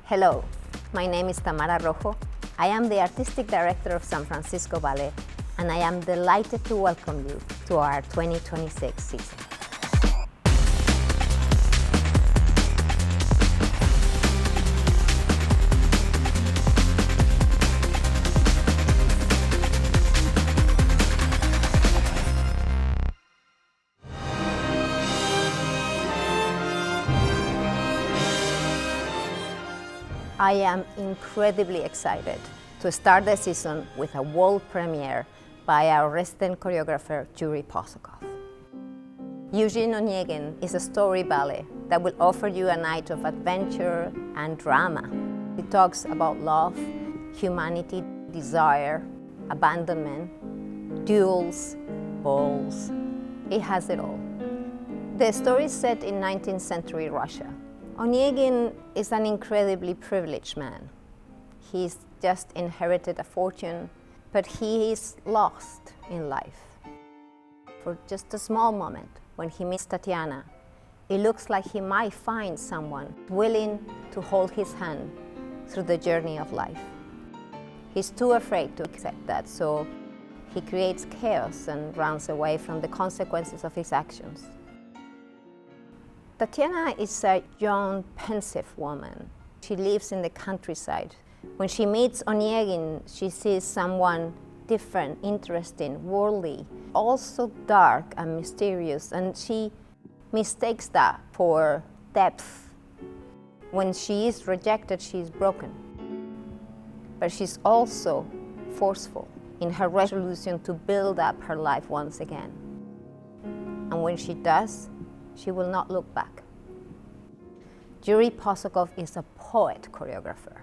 Hello, my name is Tamara Rojo. I am the Artistic Director of San Francisco Ballet, and I am delighted to welcome you to our 2026 season. I am incredibly excited to start the season with a world premiere by our resident choreographer, Yuri Posokov. Eugene Onegin is a story ballet that will offer you a night of adventure and drama. It talks about love, humanity, desire, abandonment, duels, balls. It has it all. The story is set in 19th century Russia. Onegin is an incredibly privileged man. He's just inherited a fortune, but he is lost in life. For just a small moment, when he meets Tatiana, it looks like he might find someone willing to hold his hand through the journey of life. He's too afraid to accept that, so he creates chaos and runs away from the consequences of his actions. Tatiana is a young, pensive woman. She lives in the countryside. When she meets Onegin, she sees someone different, interesting, worldly, also dark and mysterious, and she mistakes that for depth. When she is rejected, she is broken. But she's also forceful in her resolution to build up her life once again. And when she does, she will not look back. Yuri Posokov is a poet choreographer.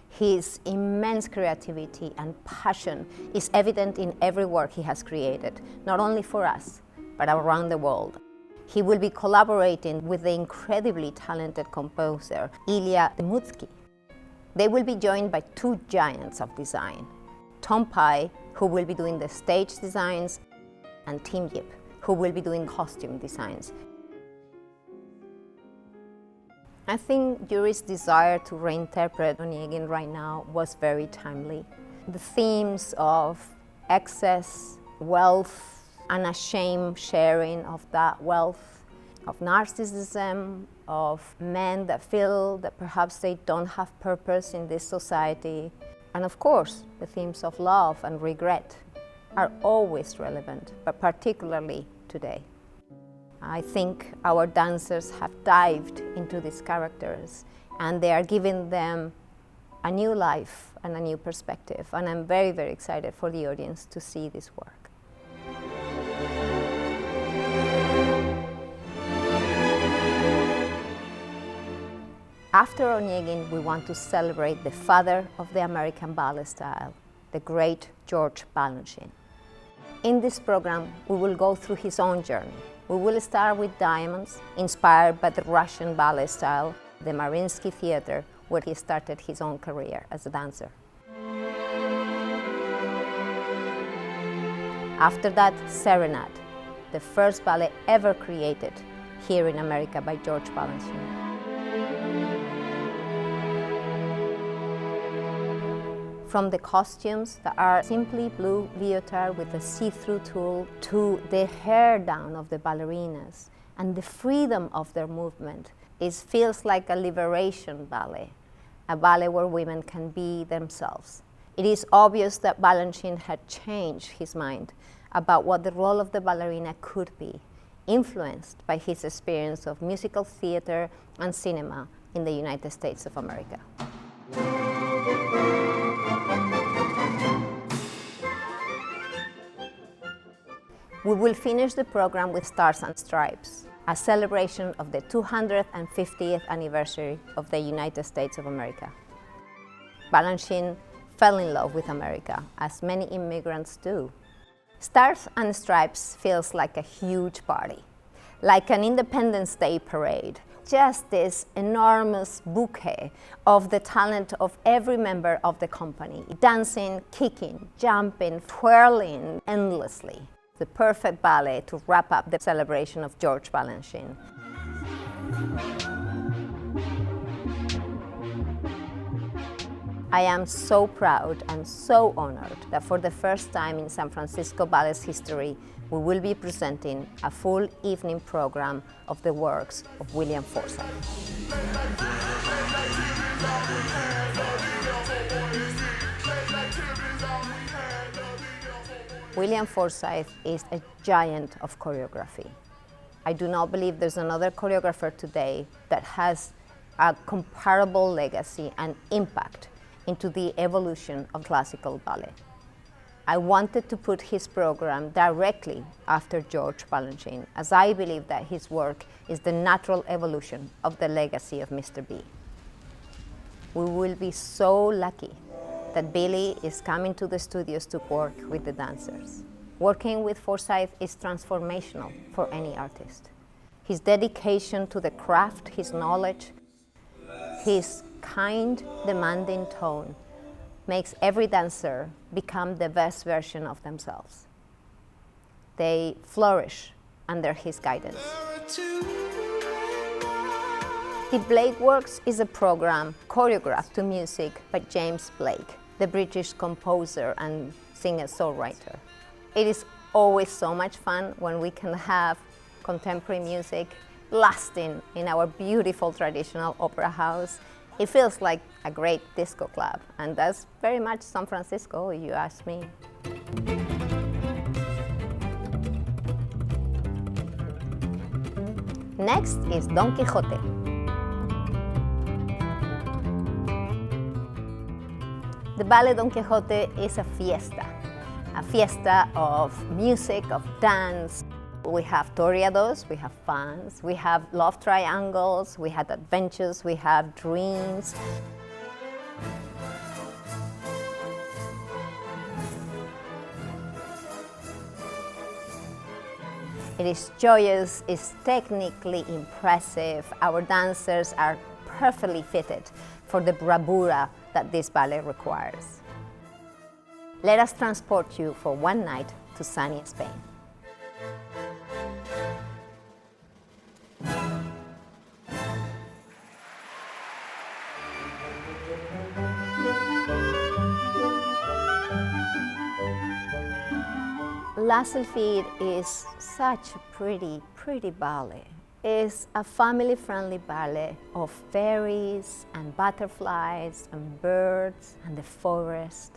His immense creativity and passion is evident in every work he has created, not only for us, but around the world. He will be collaborating with the incredibly talented composer, Ilya Demutsky. They will be joined by two giants of design, Tom Pye, who will be doing the stage designs, and Tim Yip, who will be doing costume designs. I think Yuri's desire to reinterpret Onegin right now was very timely. The themes of excess, wealth, unashamed sharing of that wealth, of narcissism, of men that feel that perhaps they don't have purpose in this society, and of course, the themes of love and regret are always relevant, but particularly today. I think our dancers have dived into these characters and they are giving them a new life and a new perspective. And I'm very, very excited for the audience to see this work. After Onegin, we want to celebrate the father of the American ballet style, the great George Balanchine. In this program, we will go through his own journey. We will start with Diamonds, inspired by the Russian ballet style, the Mariinsky Theater, where he started his own career as a dancer. After that, Serenade, the first ballet ever created here in America by George Balanchine. From the costumes that are simply blue leotard with a see-through tulle to the hair down of the ballerinas and the freedom of their movement, it feels like a liberation ballet, a ballet where women can be themselves. It is obvious that Balanchine had changed his mind about what the role of the ballerina could be, influenced by his experience of musical theater and cinema in the United States of America. We will finish the program with Stars and Stripes, a celebration of the 250th anniversary of the United States of America. Balanchine fell in love with America, as many immigrants do. Stars and Stripes feels like a huge party, like an Independence Day parade. Just this enormous bouquet of the talent of every member of the company, dancing, kicking, jumping, twirling endlessly. The perfect ballet to wrap up the celebration of George Balanchine. I am so proud and so honored that for the first time in San Francisco Ballet's history, we will be presenting a full evening program of the works of William Forsythe. William Forsythe is a giant of choreography. I do not believe there's another choreographer today that has a comparable legacy and impact into the evolution of classical ballet. I wanted to put his program directly after George Balanchine, as I believe that his work is the natural evolution of the legacy of Mr. B. We will be so lucky that Billy is coming to the studios to work with the dancers. Working with Forsythe is transformational for any artist. His dedication to the craft, his knowledge, his kind, demanding tone makes every dancer become the best version of themselves. They flourish under his guidance. The Blake Works is a program choreographed to music by James Blake, the British composer and singer-songwriter. It is always so much fun when we can have contemporary music blasting in our beautiful traditional opera house. It feels like a great disco club, and that's very much San Francisco, if you ask me. Next is Don Quixote. The ballet Don Quixote is a fiesta of music, of dance. We have toreados, we have fans, we have love triangles, we have adventures, we have dreams. It is joyous, it's technically impressive. Our dancers are perfectly fitted for the bravura that this ballet requires. Let us transport you for one night to sunny Spain. La Sylphide is such a pretty ballet. It's a family-friendly ballet of fairies and butterflies and birds and the forest.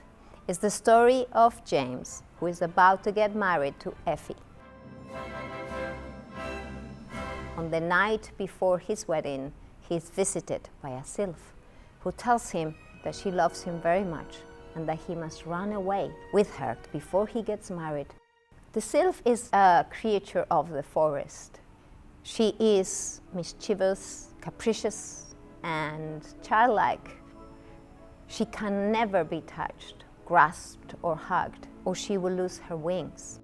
It's the story of James, who is about to get married to Effie. On the night before his wedding, he is visited by a sylph, who tells him that she loves him very much and that he must run away with her before he gets married. The sylph is a creature of the forest. She is mischievous, capricious, and childlike. She can never be touched, grasped, or hugged, or she will lose her wings.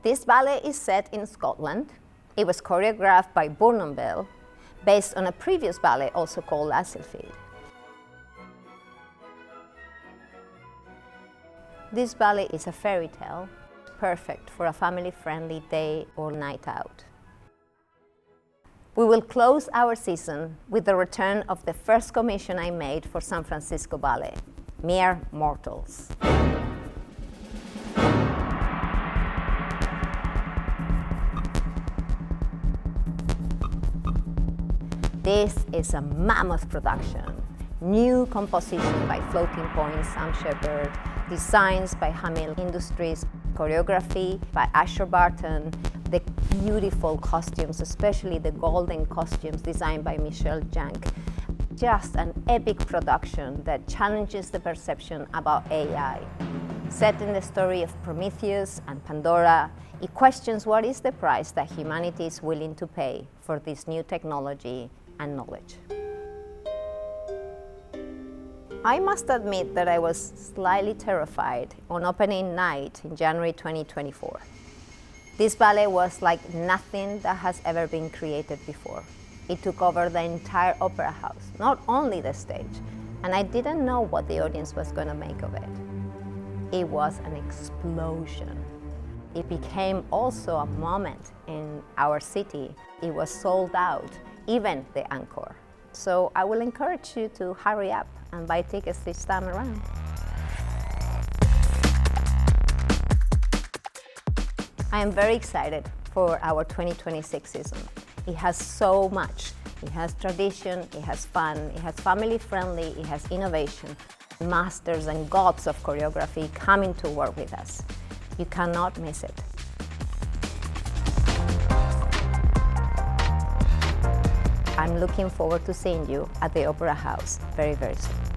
This ballet is set in Scotland. It was choreographed by Bournonville, based on a previous ballet also called La Sylphide. This ballet is a fairy tale, perfect for a family-friendly day or night out. We will close our season with the return of the first commission I made for San Francisco Ballet, Mere Mortals. This is a mammoth production. New composition by Floating Point, Sam Shepard, designs by Hamill Industries, choreography by Asher Barton, the beautiful costumes, especially the golden costumes designed by Michelle Jank. Just an epic production that challenges the perception about AI. Set in the story of Prometheus and Pandora, it questions what is the price that humanity is willing to pay for this new technology and knowledge. I must admit that I was slightly terrified on opening night in January 2024. This ballet was like nothing that has ever been created before. It took over the entire opera house, not only the stage, and I didn't know what the audience was going to make of it. It was an explosion. It became also a moment in our city. It was sold out, even the encore. So I will encourage you to hurry up and buy tickets this time around. I am very excited for our 2026 season. It has so much. It has tradition, it has fun, it has family friendly, it has innovation. Masters and gods of choreography coming to work with us. You cannot miss it. I'm looking forward to seeing you at the Opera House very, very soon.